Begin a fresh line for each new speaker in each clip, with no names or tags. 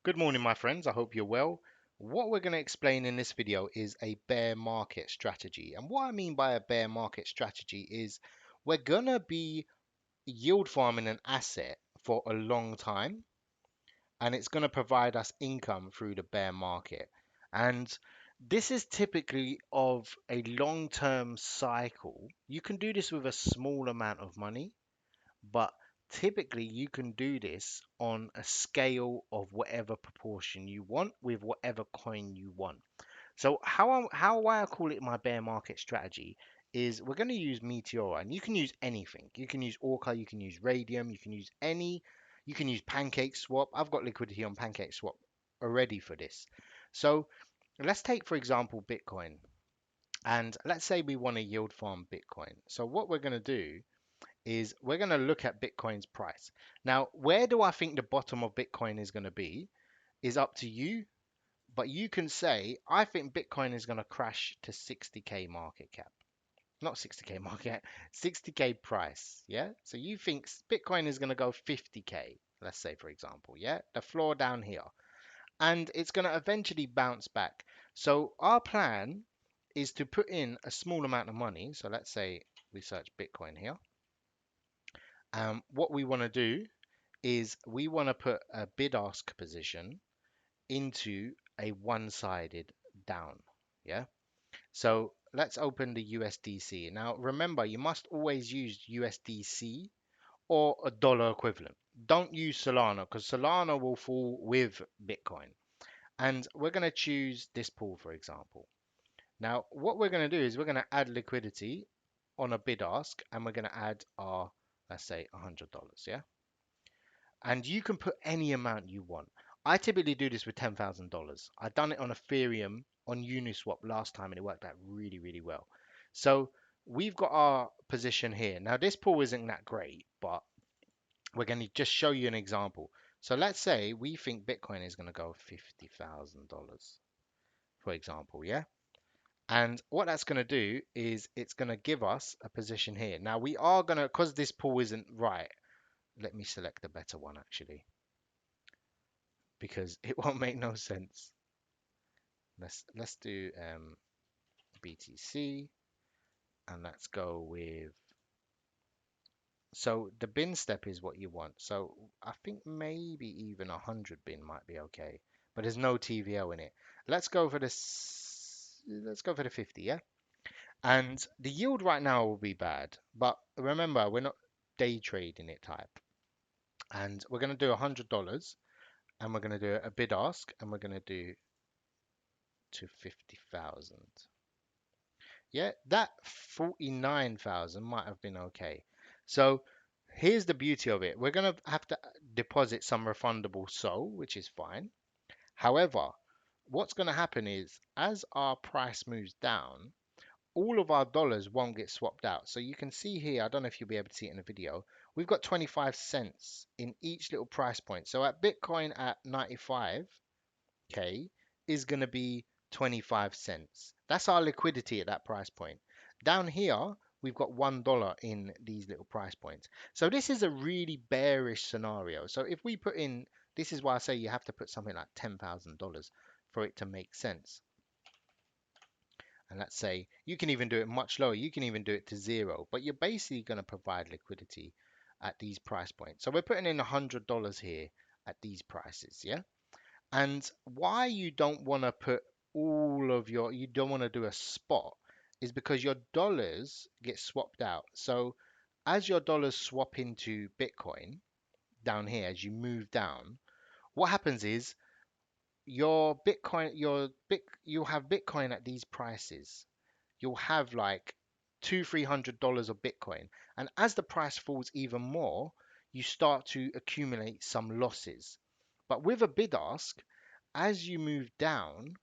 Good morning, my friends. I hope you're well. What we're going to explain in this video is a bear market strategy. And what I mean by a bear market strategy is we're going to be yield farming an asset for a long time, and it's going to provide us income through the bear market. And this is typically of a long-term cycle. You can do this with a small amount of money, but typically you can do this on a scale of whatever proportion you want with whatever coin you want. So why I call it my bear market strategy is we're going to use meteora, and you can use anything. You can use orca, you can use radium, you can use pancake swap. I've got liquidity on pancake swap already for this. So let's take for example Bitcoin, and let's say we want to yield farm Bitcoin. So what we're going to do is we're going to look at Bitcoin's price. Now, where do I think the bottom of Bitcoin is going to be is up to you, but you can say, I think Bitcoin is going to crash to 60K market cap. Not 60K market cap, 60K price. Yeah. So you think Bitcoin is going to go 50K, let's say, for example. Yeah. The floor down here. And it's going to eventually bounce back. So our plan is to put in a small amount of money. So let's say we search Bitcoin here. What we want to do is we want to put a bid ask position into a one-sided down. Yeah. So let's open the USDC. Now remember, you must always use USDC or a dollar equivalent. Don't use Solana because Solana will fall with Bitcoin. And we're going to choose this pool, for example. Now, what we're going to do is we're going to add liquidity on a bid ask, and we're going to add our, let's say, $100. Yeah. And you can put any amount you want. I typically do this with $10,000. I've done it on Ethereum on Uniswap last time and it worked out really, really well. So we've got our position here. Now this pool isn't that great, but we're going to just show you an example. So let's say we think Bitcoin is going to go $50,000, for example, yeah? And what that's going to do is it's going to give us a position here. Now we are going to, because this pool isn't right, let me select the better one actually, because it won't make no sense. Let's do BTC, and let's go with, so the bin step is what you want. So I think maybe even 100 bin might be okay, but there's no TVL in it. Let's go for this. Let's go for the 50, yeah. And the yield right now will be bad, but remember we're not day trading it type, and we're going to do $100, and we're going to do a bid ask, and we're going to do to 50,000. Yeah, that 49,000 might have been okay. So here's the beauty of it. We're going to have to deposit some refundable SOL, which is fine. However, what's going to happen is as our price moves down, all of our dollars won't get swapped out. So you can see here, I don't know if you'll be able to see it in the video, we've got 25 cents in each little price point. So at Bitcoin at 95, K is going to be 25 cents. That's our liquidity at that price point. Down here, we've got $1 in these little price points. So this is a really bearish scenario. So if we put in, this is why I say you have to put something like $10,000 for it to make sense. And let's say you can even do it much lower. You can even do it to zero, but you're basically going to provide liquidity at these price points. So we're putting in $100 here at these prices, yeah? And why you don't want to put all of your, you don't want to do a spot is because your dollars get swapped out. So as your dollars swap into Bitcoin down here, as you move down, what happens is your Bitcoin, you'll have Bitcoin at these prices. You'll have like $300 of Bitcoin. And as the price falls even more, you start to accumulate some losses. But with a bid ask, as you move down,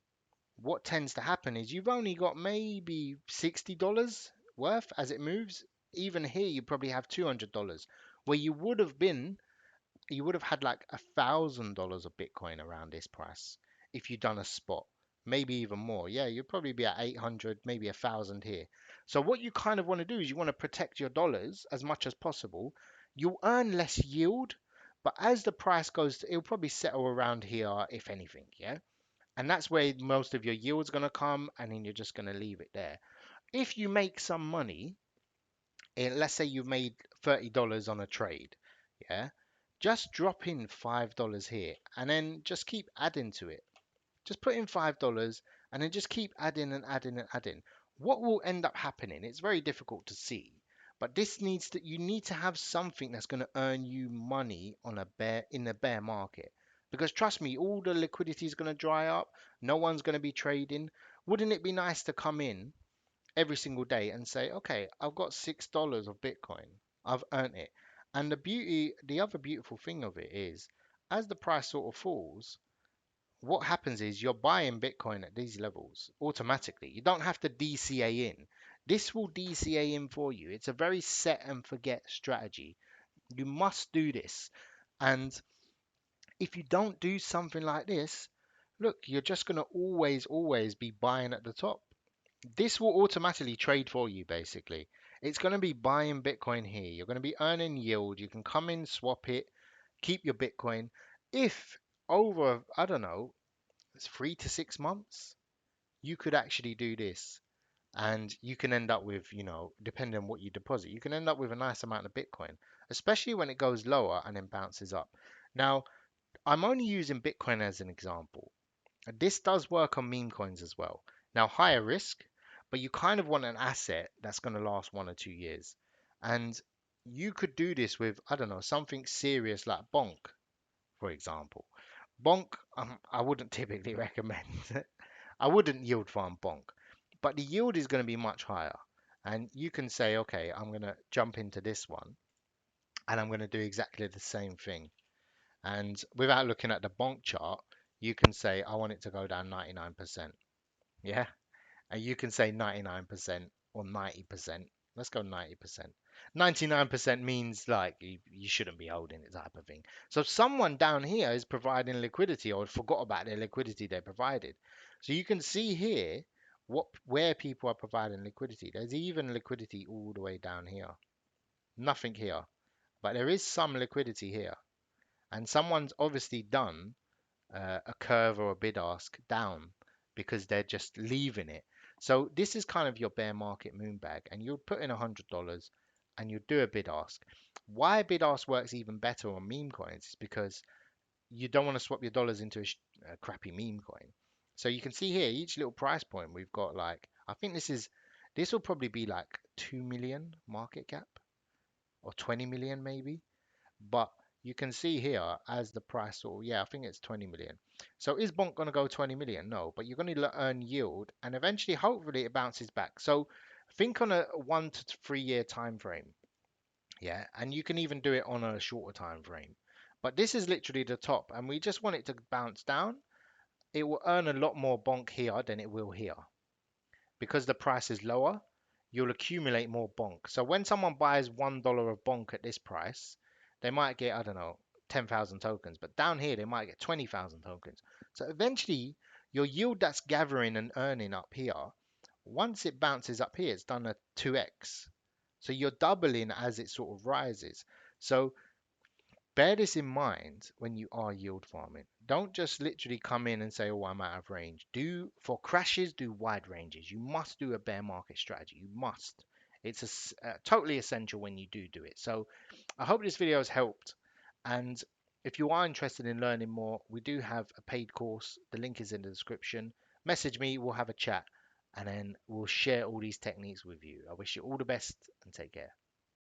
what tends to happen is you've only got maybe $60 worth as it moves. Even here, you probably have $200 where you would have had like $1,000 of Bitcoin around this price if you'd done a spot, maybe even more. Yeah, you'd probably be at 800, maybe 1,000 here. So what you kind of want to do is you want to protect your dollars as much as possible. You'll earn less yield, But as the price goes, it'll probably settle around here, if anything, yeah? And that's where most of your yield's going to come, and then you're just going to leave it there. If you make some money, let's say you made $30 on a trade, yeah? Just drop in $5 here, and then just keep adding to it. Just put in $5 and then just keep adding and adding and adding. What will end up happening? It's very difficult to see, but you need to have something that's going to earn you money on a bear in the bear market. Because trust me, all the liquidity is going to dry up. No one's going to be trading. Wouldn't it be nice to come in every single day and say, okay, I've got $6 of Bitcoin. I've earned it. And the other beautiful thing of it is, as the price sort of falls, what happens is you're buying Bitcoin at these levels automatically. You don't have to DCA in. This will DCA in for you. It's a very set and forget strategy. You must do this. And if you don't do something like this, look, you're just going to always be buying at the top. This will automatically trade for you, basically. It's going to be buying Bitcoin here. You're going to be earning yield. You can come in, swap it, keep your Bitcoin. If over, I don't know, it's 3 to 6 months, you could actually do this, and you can end up with, depending on what you deposit, you can end up with a nice amount of Bitcoin, especially when it goes lower and then bounces up. Now, I'm only using Bitcoin as an example. This does work on meme coins as well. Now, higher risk, but you kind of want an asset that's going to last 1 or 2 years. And you could do this with, I don't know, something serious like Bonk, for example. Bonk, I wouldn't typically recommend. I wouldn't yield farm Bonk, but the yield is going to be much higher. And you can say, okay, I'm going to jump into this one and I'm going to do exactly the same thing. And without looking at the Bonk chart, you can say, I want it to go down 99%. Yeah. And you can say 99% or 90%. Let's go 90%. 99% means like you shouldn't be holding it type of thing. So someone down here is providing liquidity or forgot about their liquidity they provided. So you can see here where people are providing liquidity. There's even liquidity all the way down here. Nothing here, but there is some liquidity here. And someone's obviously done a curve or a bid ask down because they're just leaving it. So this is kind of your bear market moon bag, and you'll put in $100 and you do a bid ask. Why bid ask works even better on meme coins is because you don't want to swap your dollars into a crappy meme coin. So you can see here each little price point we've got, like, I think this will probably be like 2 million market cap or 20 million maybe. But you can see here as the price, or yeah, I think it's 20 million. So is Bonk going to go 20 million? No, but you're going to earn yield and eventually, hopefully, it bounces back. So think on a 1 to 3 year time frame. Yeah, and you can even do it on a shorter time frame. But this is literally the top, and we just want it to bounce down. It will earn a lot more Bonk here than it will here. Because the price is lower, you'll accumulate more bonk. So when someone buys $1 of bonk at this price, they might get, I don't know, 10,000 tokens. But down here, they might get 20,000 tokens. So eventually, your yield that's gathering and earning up here, once it bounces up here, it's done a 2x. So you're doubling as it sort of rises. So bear this in mind when you are yield farming. Don't just literally come in and say, oh, I'm out of range. For crashes, do wide ranges. You must do a bear market strategy. You must. It's totally essential when you do it. So I hope this video has helped. And if you are interested in learning more, we do have a paid course. The link is in the description. Message me, we'll have a chat, and then we'll share all these techniques with you. I wish you all the best and take care.